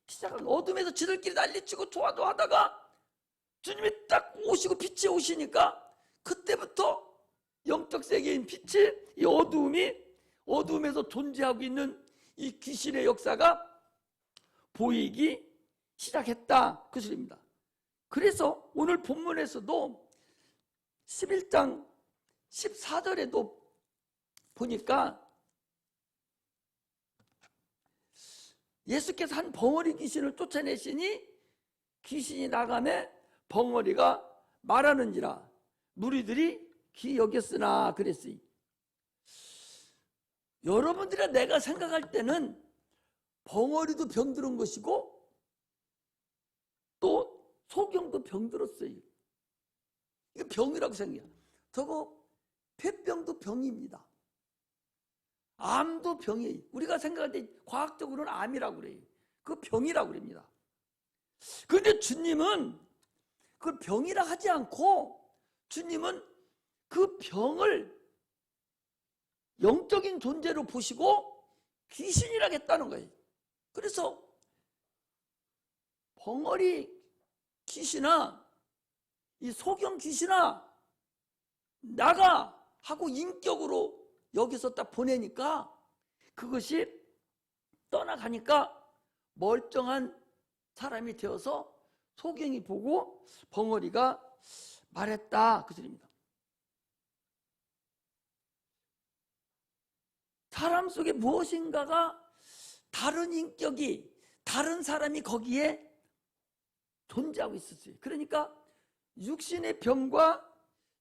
시작한, 어둠에서 지들끼리 난리치고 좋아도 하다가 주님이 딱 오시고 빛이 오시니까 그때부터 영적 세계인 빛이, 이 어둠에서 존재하고 있는 이 귀신의 역사가 보이기 시작했다, 그 소리입니다. 그래서 오늘 본문에서도 11장 14절에도 보니까 예수께서 한 벙어리 귀신을 쫓아내시니 귀신이 나가매 벙어리가 말하는지라 무리들이 귀히 여겼으나 그랬으니. 여러분들이 내가 생각할 때는 벙어리도 병들은 것이고 또 소경도 병들었어요. 이거 병이라고 생각해요. 저거 폐병도 병입니다. 암도 병이에요. 우리가 생각할 때 과학적으로는 암이라고 그래요. 그 병이라고 그럽니다. 그런데 주님은 그걸 병이라 하지 않고 주님은 그 병을 영적인 존재로 보시고 귀신이라고 했다는 거예요. 그래서 벙어리 귀신아, 이 소경 귀신아 나가 하고 인격으로 여기서 딱 보내니까 그것이 떠나가니까 멀쩡한 사람이 되어서 소경이 보고 벙어리가 말했다, 그 소리입니다. 사람 속에 무엇인가가, 다른 인격이, 다른 사람이 거기에 존재하고 있었어요. 그러니까 육신의 병과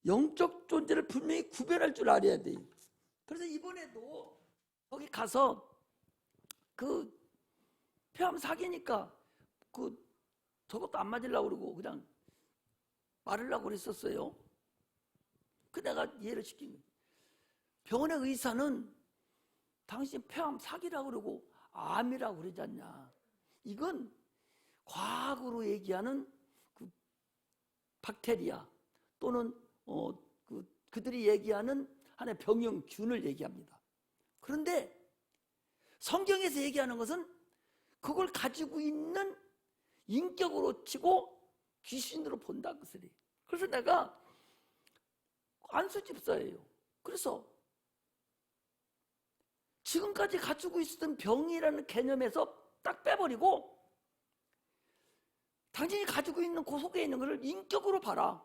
영적 존재를 분명히 구별할 줄 알아야 돼요. 그래서 이번에도 거기 가서 그 폐암 사기니까 그 저것도 안 맞으려고 그러고 그냥 말으려고 그랬었어요. 그 내가 이해를 시킨 거예요. 병원의 의사는 당신 폐암 사기라고 그러고 암이라고 그러지 않냐. 이건 과학으로 얘기하는 그 박테리아 또는 그들이 얘기하는 하나의 병용균을 얘기합니다. 그런데 성경에서 얘기하는 것은 그걸 가지고 있는 인격으로 치고 귀신으로 본다, 그 소리. 그래서 내가 안수집사예요. 그래서 지금까지 가지고 있었던 병이라는 개념에서 딱 빼버리고 당신이 가지고 있는 그 속에 있는 것을 인격으로 봐라.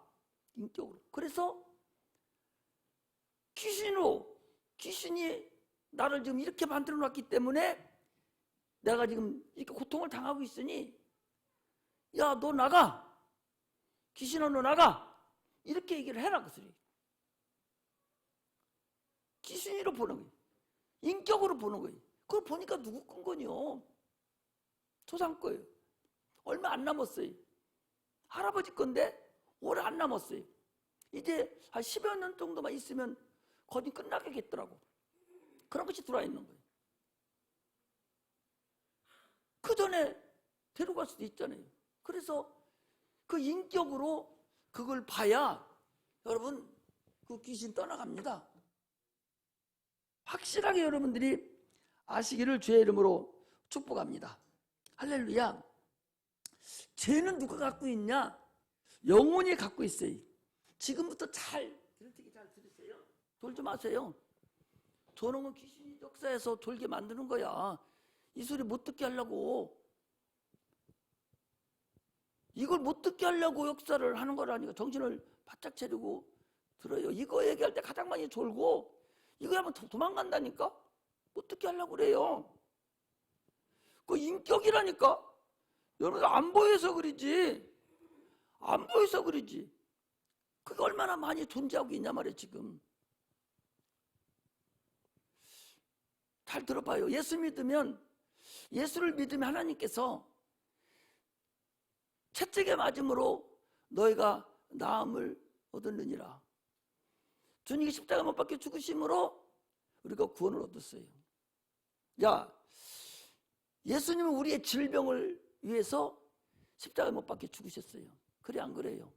인격으로. 그래서 귀신이 나를 지금 이렇게 만들어 놨기 때문에 내가 지금 이렇게 고통을 당하고 있으니 야, 너 나가. 귀신아, 너 나가. 이렇게 얘기를 해라, 그 소리. 귀신으로 보는 거예요. 인격으로 보는 거예요. 그걸 보니까 누구 건 거요? 조상 거예요. 얼마 안 남았어요. 할아버지 건데 오래 안 남았어요. 이제 한 10여 년 정도만 있으면 거의 끝나겠더라고. 그런 것이 들어와 있는 거예요. 그 전에 데려갈 수도 있잖아요. 그래서 그 인격으로 그걸 봐야 여러분 그 귀신 떠나갑니다. 확실하게 여러분들이 아시기를 주의 이름으로 축복합니다. 할렐루야. 죄는 누가 갖고 있냐? 영혼이 갖고 있어요. 지금부터 잘 들으세요. 돌지 마세요. 저런 건 귀신이 역사에서 돌게 만드는 거야. 이 소리 못 듣게 하려고. 이걸 못 듣게 하려고 역사를 하는 거라니까. 정신을 바짝 차리고 들어요. 이거 얘기할 때 가장 많이 졸고 이거 하면 도망간다니까. 못 듣게 하려고 그래요. 그 인격이라니까. 여러분 안 보여서 그러지. 안 보여서 그러지. 그게 얼마나 많이 존재하고 있냐 말이에요. 지금 잘 들어봐요. 예수를 믿으면 하나님께서 채찍에 맞음으로 너희가 나음을 얻었느니라. 주님이 십자가 못 박혀 죽으심으로 우리가 구원을 얻었어요. 야, 예수님은 우리의 질병을 위해서 십자가 못 박혀 죽으셨어요. 그래 안 그래요?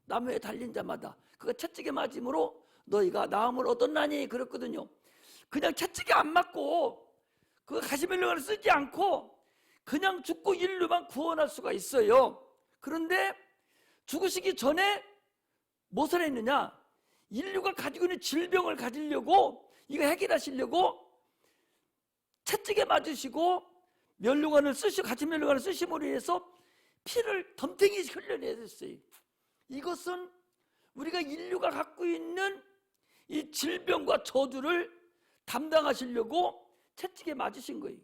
나무에 달린 자마다 그가 채찍에 맞음으로 너희가 나음을 얻었나니 그랬거든요. 그냥 채찍에 안 맞고 그 가시멜로를 쓰지 않고 그냥 죽고 인류만 구원할 수가 있어요. 그런데 죽으시기 전에 무엇을 했느냐? 인류가 가지고 있는 질병을 가지려고, 이거 해결하시려고 채찍에 맞으시고 멸류관을 쓰시고 가시멜로관을 쓰심으로 인해서 피를 덤탱이 흘려내셨어요. 이것은 우리가 인류가 갖고 있는 이 질병과 저주를 담당하시려고 채찍에 맞으신 거예요.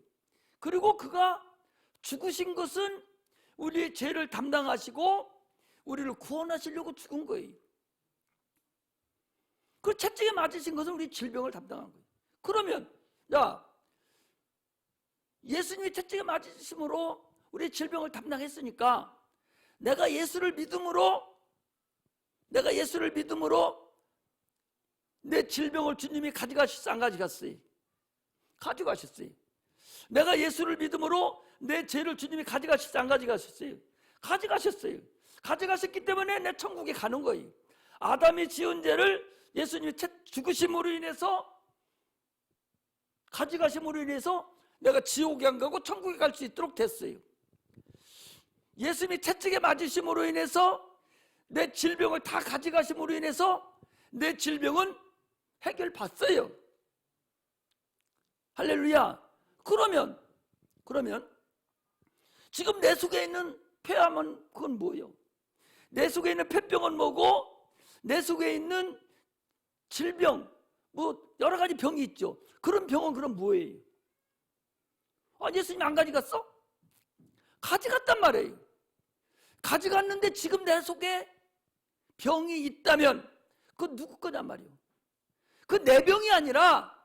그리고 그가 죽으신 것은 우리의 죄를 담당하시고 우리를 구원하시려고 죽은 거예요. 그 채찍에 맞으신 것은 우리 질병을 담당한 거예요. 그러면 야, 예수님이 채찍에 맞으심으로 우리의 질병을 담당했으니까 내가 예수를 믿음으로 내 질병을 주님이 가져가셨어요? 안 가져갔어요? 가져가셨어요. 내가 예수를 믿음으로 내 죄를 주님이 가져가셨어요? 안 가져가셨어요? 가져가셨어요. 가져가셨기 때문에 내 천국에 가는 거예요. 아담이 지은 죄를 예수님이 죽으심으로 인해서, 가져가심으로 인해서 내가 지옥에 안 가고 천국에 갈 수 있도록 됐어요. 예수님이 채찍에 맞으심으로 인해서 내 질병을 다 가져가심으로 인해서 내 질병은 해결받았어요. 할렐루야. 그러면 지금 내 속에 있는 폐암은 그건 뭐예요? 내 속에 있는 폐병은 뭐고, 내 속에 있는 질병, 뭐 여러 가지 병이 있죠. 그런 병은 그럼 뭐예요? 예수님 안 가져갔어? 가져갔단 말이에요. 가져갔는데 지금 내 속에 병이 있다면 그건 누구 거냔 말이에요. 그 내 병이 아니라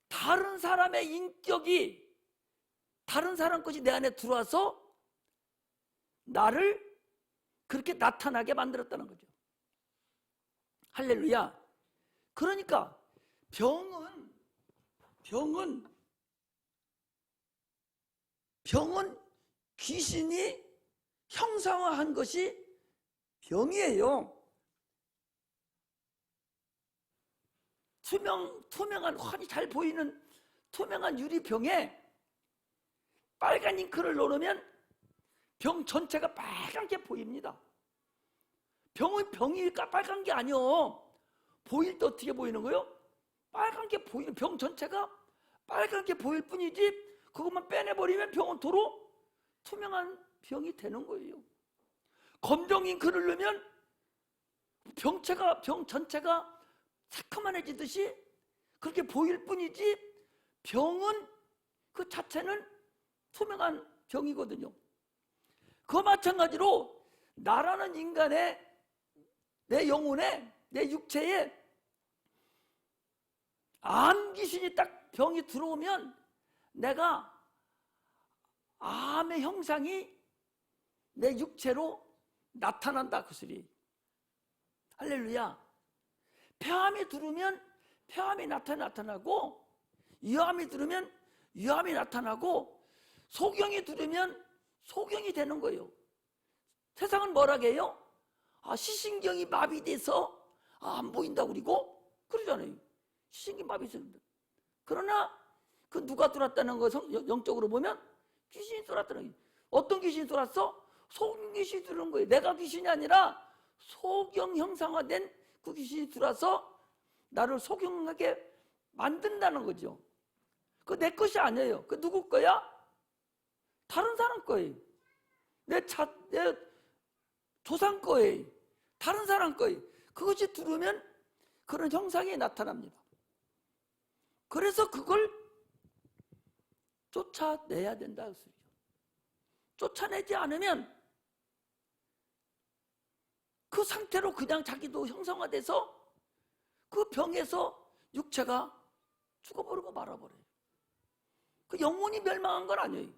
다른 사람의 인격이, 다른 사람 것이 내 안에 들어와서 나를 그렇게 나타나게 만들었다는 거죠. 할렐루야. 그러니까 병은 귀신이 형상화한 것이 병이에요. 투명한, 환히 잘 보이는 투명한 유리병에 빨간 잉크를 넣으면 병 전체가 빨갛게 보입니다. 병이 빨간 게 아니요. 보일 때 어떻게 보이는 거요? 빨갛게 보이는, 병 전체가 빨갛게 보일 뿐이지 그것만 빼내버리면 병은 도로 투명한 병이 되는 거예요. 검정 잉크를 넣으면 병 전체가 새카만해지듯이 그렇게 보일 뿐이지 병은 그 자체는 투명한 병이거든요. 그와 마찬가지로 나라는 인간의, 내 영혼에, 내 육체에 암 귀신이 딱 병이 들어오면 내가 암의 형상이 내 육체로 나타난다, 그 소리. 할렐루야. 폐암이 들으면 폐암이 나타나고, 위암이 들으면 위암이 나타나고, 소경이 들으면 소경이 되는 거예요. 세상은 뭐라고 해요? 시신경이 마비돼서 안 보인다고 그러잖아요. 시신경이 마비돼서. 그러나 그 누가 들어왔다는 거 영적으로 보면 귀신이 들어왔다는 거예요. 어떤 귀신이 들어왔어? 소경 귀신이 들어온 거예요. 내가 귀신이 아니라 소경 형상화된 그 귀신이 들어와서 나를 소경하게 만든다는 거죠. 그거 내 것이 아니에요. 그 누구 거야? 다른 사람 거예요. 내 조상 거예요. 다른 사람 거예요. 그것이 들으면 그런 형상이 나타납니다. 그래서 그걸 쫓아내야 된다. 쫓아내지 않으면 그 상태로 그냥 자기도 형성화돼서 그 병에서 육체가 죽어버리고 말아버려요. 그 영혼이 멸망한 건 아니에요.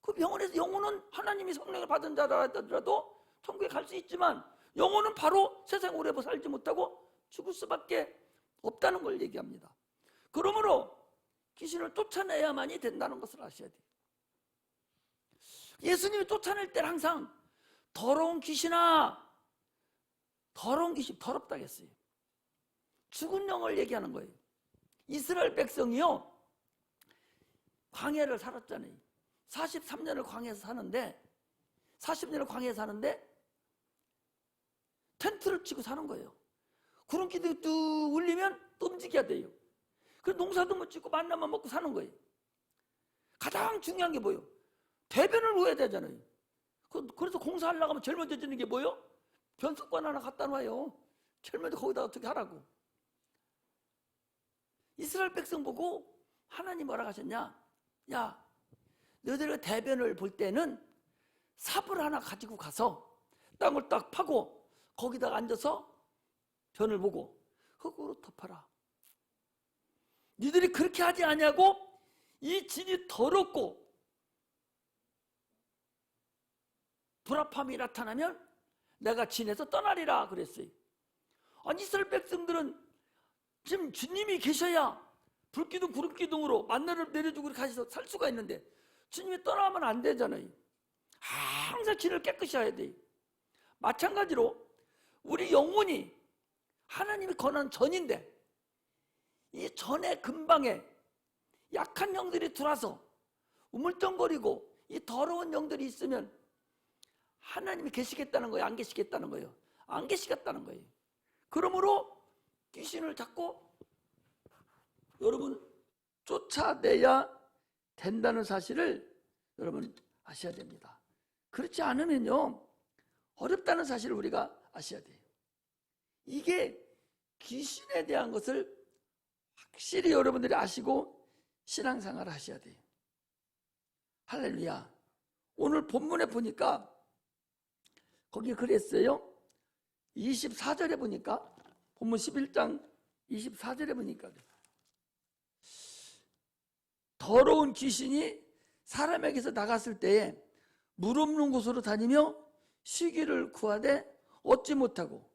그 병원에서 영혼은 하나님이 성령을 받은 자라도 천국에 갈 수 있지만 영혼은 바로 세상 오래 살지 못하고 죽을 수밖에 없다는 걸 얘기합니다. 그러므로 귀신을 쫓아내야만이 된다는 것을 아셔야 돼요. 예수님이 쫓아낼 때는 항상 더러운 귀신아, 더러운 귀신, 더럽다 했어요. 죽은 영을 얘기하는 거예요. 이스라엘 백성이요, 광야를 살았잖아요. 43년을 광야에서 사는데, 40년을 광야에서 사는데 텐트를 치고 사는 거예요. 구름기둥이 뚝 울리면 또 움직여야 돼요. 그래서 농사도 못 짓고 만나만 먹고 사는 거예요. 가장 중요한 게 뭐예요? 대변을 누워야 되잖아요. 그래서 공사하려고 하면 제일 먼저 짓는 게 뭐예요? 변속관 하나 갖다 놔요. 제일 먼저 거기다 어떻게 하라고. 이스라엘 백성 보고 하나님 뭐라고 하셨냐? 야, 너희들 대변을 볼 때는 삽을 하나 가지고 가서 땅을 딱 파고 거기다가 앉아서 변을 보고 흙으로 덮어라. 니들이 그렇게 하지 않냐고 이 진이 더럽고 불합함이 나타나면 내가 진에서 떠나리라 그랬어요. 아니 이스라엘 백성들은 지금 주님이 계셔야 불기둥 구름기둥으로 만나를 내려주고 가셔서 살 수가 있는데 주님이 떠나면 안 되잖아요. 항상 진을 깨끗이 해야 돼요. 마찬가지로 우리 영혼이 하나님이 권한 전인데 이 전의 근방에 약한 영들이 들어와서 우물쩡거리고 이 더러운 영들이 있으면 하나님이 계시겠다는 거예요? 안 계시겠다는 거예요? 안 계시겠다는 거예요. 그러므로 귀신을 잡고 여러분 쫓아내야 된다는 사실을 여러분 아셔야 됩니다. 그렇지 않으면요 어렵다는 사실을 우리가 아셔야 돼요. 이게 귀신에 대한 것을 확실히 여러분들이 아시고 신앙생활을 하셔야 돼요. 할렐루야. 오늘 본문에 보니까 거기 그랬어요. 24절에 보니까 본문 11장 24절에 보니까 더러운 귀신이 사람에게서 나갔을 때에 물 없는 곳으로 다니며 쉬기를 구하되 얻지 못하고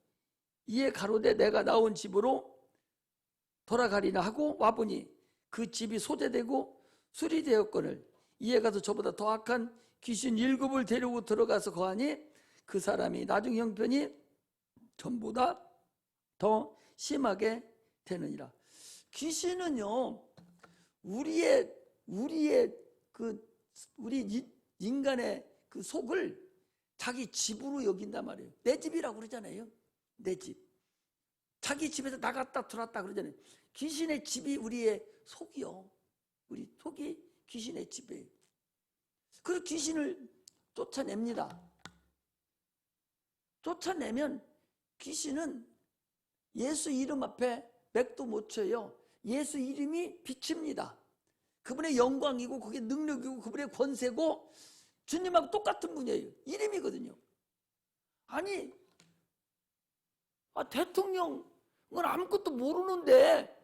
이에 가로되 내가 나온 집으로 돌아가리나 하고 와보니 그 집이 소재되고 수리되었거늘 이에 가서 저보다 더 악한 귀신 7을 데리고 들어가서 거하니 그 사람이 나중 형편이 전보다 더 심하게 되느니라. 귀신은요 우리 인간의 그 속을 자기 집으로 여긴단 말이에요. 내 집이라고 그러잖아요. 내 집. 자기 집에서 나갔다 들어왔다 그러잖아요. 귀신의 집이 우리의 속이요. 우리 속이 귀신의 집이에요. 그 귀신을 쫓아냅니다. 쫓아내면 귀신은 예수 이름 앞에 맥도 못 쳐요. 예수 이름이 빛입니다. 그분의 영광이고 그게 능력이고 그분의 권세고 주님하고 똑같은 분이에요. 이름이거든요. 아니 대통령은 아무것도 모르는데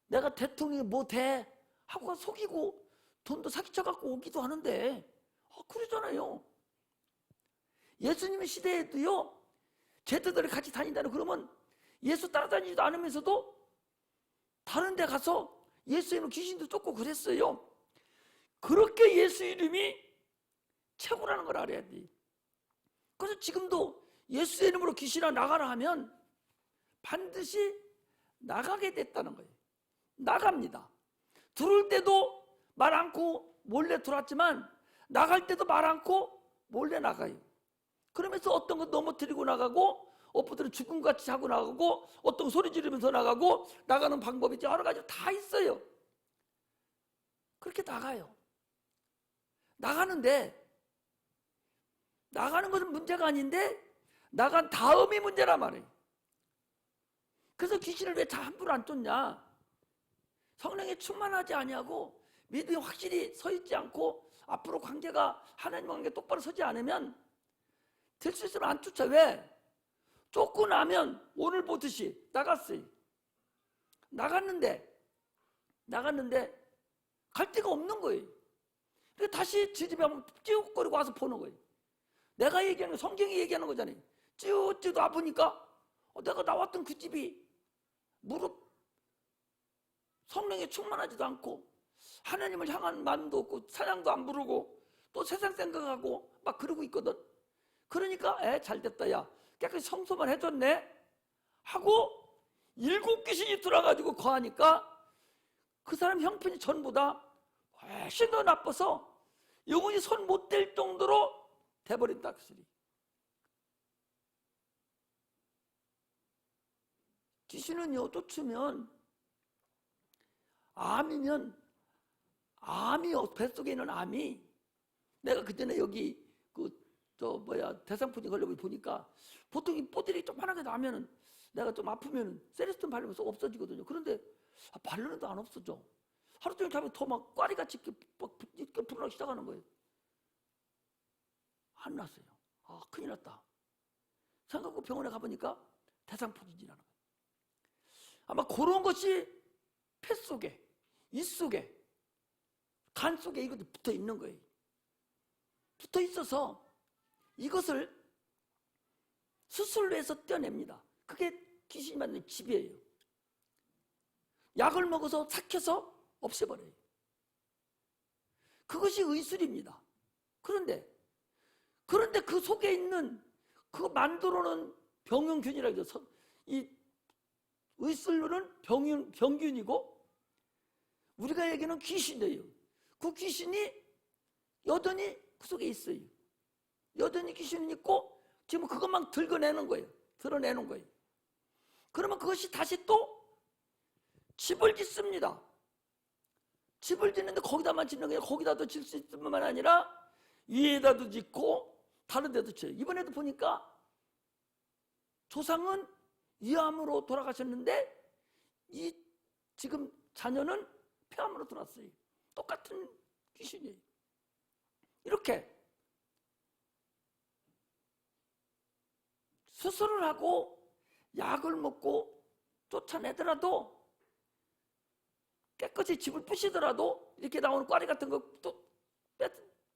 내가 대통령이 뭐 돼? 하고 속이고 돈도 사기쳐갖고 오기도 하는데 그러잖아요. 예수님의 시대에도요 제자들이 같이 다닌다는 그러면 예수 따라다니지도 않으면서도 다른 데 가서 예수 이름으로 귀신도 쫓고 그랬어요. 그렇게 예수 이름이 최고라는 걸 알아야 돼. 그래서 지금도 예수 이름으로 귀신아 나가라 하면 반드시 나가게 됐다는 거예요. 나갑니다. 들어올 때도 말 않고 몰래 들어왔지만 나갈 때도 말 않고 몰래 나가요. 그러면서 어떤 건 넘어뜨리고 나가고 어떤 죽음같이 하고 나가고 어떤 소리 지르면서 나가고 나가는 방법이 여러 가지 다 있어요. 그렇게 나가요. 나가는데 나가는 것은 문제가 아닌데 나간 다음이 문제란 말이에요. 그래서 귀신을 왜 함부로 안 쫓냐? 성령에 충만하지 아니하고 믿음이 확실히 서 있지 않고 앞으로 관계가 하나님과 관계 똑바로 서지 않으면 될 수 있으면 안 쫓아. 왜? 먹고 나면 오늘 보듯이 나갔어요. 나갔는데 갈 데가 없는 거예요. 그래서 다시 지 집에 한번 찌욱거리고 와서 보는 거예요. 내가 얘기하는 거 성경이 얘기하는 거잖아요. 찌우찌우도 아프니까 내가 나왔던 그 집이 무릎 성령에 충만하지도 않고 하나님을 향한 마음도 없고 사랑도 안 부르고 또 세상 생각하고 막 그러고 있거든. 그러니까 잘 됐다, 야 깨끗이 청소만 해줬네 하고 7 귀신이 들어가지고 거하니까 그 사람 형편이 전보다 훨씬 더 나빠서 영혼이 손 못 댈 정도로 돼버린다 그 소리. 귀신은요 쫓으면 암이면 암이 뱃속에 있는 암이 내가 그전에 여기 대상포진 걸려 보니까 보통 이 뽀들이 조그만하게 나면은 내가 좀 아프면 세리스톤 바르면서 없어지거든요. 그런데 바르는데 안 없어져. 하루 종일 자면 더 막 꽈리같이 이렇게 불어나기 시작하는 거예요. 안 났어요. 큰일 났다 생각하고 병원에 가보니까 대상포진이라는 거예요. 아마 그런 것이 폐 속에, 이 속에, 간 속에 이것도 붙어 있는 거예요. 붙어 있어서 이것을 수술로 해서 떼어냅니다. 그게 귀신이 만든 집이에요. 약을 먹어서 삭혀서 없애버려요. 그것이 의술입니다. 그런데 그 속에 있는 그거 만들어놓은 병균이라고 해서 이 의술로는 병균이고 우리가 얘기하는 귀신이에요. 그 귀신이 여전히 그 속에 있어요. 여전히 귀신이 있고 지금 그것만 드러내는 거예요. 그러면 그것이 다시 또 집을 짓습니다. 집을 짓는데 거기다만 짓는 게 아니라 거기다도 질 수 있을 뿐만 아니라 위에다도 짓고 다른 데도 쳐요. 이번에도 보니까 조상은 위암으로 돌아가셨는데 이 지금 자녀는 폐암으로 돌아왔어요. 똑같은 귀신이에요. 이렇게 수술을 하고 약을 먹고 쫓아내더라도 깨끗이 집을 부시더라도 이렇게 나오는 꽈리 같은 거 또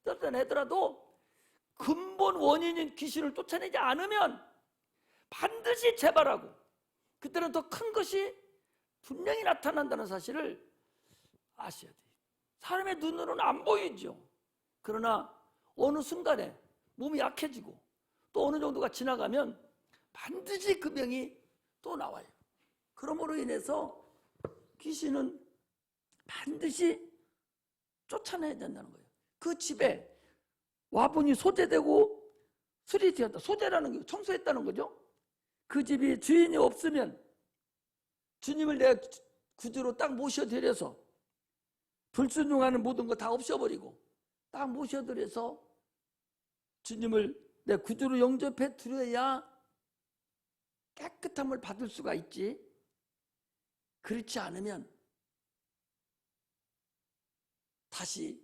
뜯어내더라도 근본 원인인 귀신을 쫓아내지 않으면 반드시 재발하고 그때는 더 큰 것이 분명히 나타난다는 사실을 아셔야 돼요. 사람의 눈으로는 안 보이죠. 그러나 어느 순간에 몸이 약해지고 또 어느 정도가 지나가면 반드시 그 병이 또 나와요. 그러므로 인해서 귀신은 반드시 쫓아내야 된다는 거예요. 그 집에 와보니 소재되고 수리 되었다. 소재라는 게 청소했다는 거죠. 그 집이 주인이 없으면 주님을 내가 구주로 딱 모셔드려서 불순종하는 모든 거 다 없애버리고 딱 모셔드려서 주님을 내 구주로 영접해 드려야 깨끗함을 받을 수가 있지. 그렇지 않으면 다시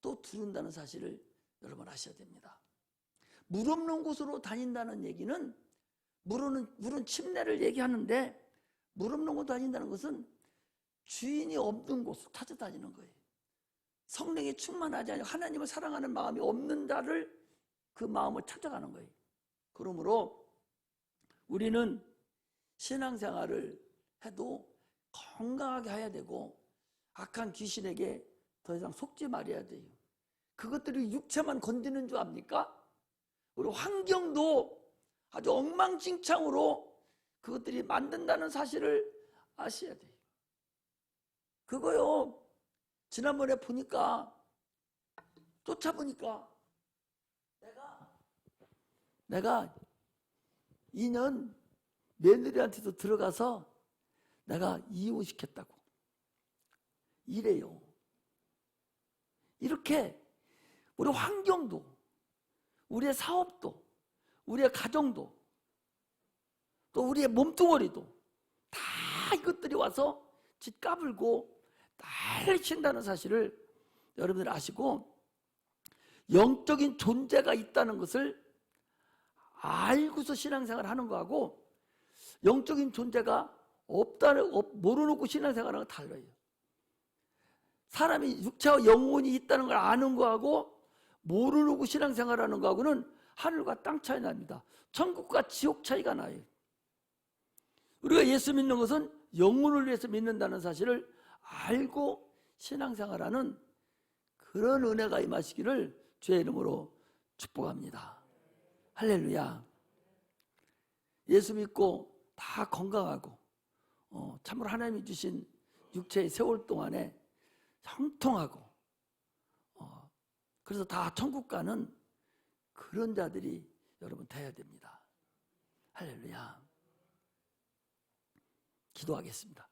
또 들은다는 사실을 여러분 아셔야 됩니다. 물 없는 곳으로 다닌다는 얘기는 물은 침례를 얘기하는데 물 없는 곳 다닌다는 것은 주인이 없는 곳을 찾아다니는 거예요. 성령이 충만하지 않고 하나님을 사랑하는 마음이 없는 자를 그 마음을 찾아가는 거예요. 그러므로 우리는 신앙생활을 해도 건강하게 해야 되고 악한 귀신에게 더 이상 속지 말아야 돼요. 그것들이 육체만 건드는 줄 압니까? 우리 환경도 아주 엉망진창으로 그것들이 만든다는 사실을 아셔야 돼요. 그거요 지난번에 보니까 쫓아보니까 내가 2년 며느리한테도 들어가서 내가 이혼시켰다고 이래요. 이렇게 우리 환경도 우리의 사업도 우리의 가정도 또 우리의 몸뚱어리도 다 이것들이 와서 짓 까불고 난리 친다는 사실을 여러분들 아시고 영적인 존재가 있다는 것을 알고서 신앙생활 하는 거하고 영적인 존재가 모르놓고 신앙생활하는 거 달라요. 사람이 육체와 영혼이 있다는 걸 아는 거하고 모르고 신앙생활하는 거하고는 하늘과 땅 차이 납니다. 천국과 지옥 차이가 나요. 우리가 예수 믿는 것은 영혼을 위해서 믿는다는 사실을 알고 신앙생활하는 그런 은혜가 임하시기를 주의 이름으로 축복합니다. 할렐루야. 예수 믿고 다 건강하고 참으로 하나님이 주신 육체의 세월 동안에 형통하고 그래서 다 천국 가는 그런 자들이 여러분 돼야 됩니다. 할렐루야. 기도하겠습니다.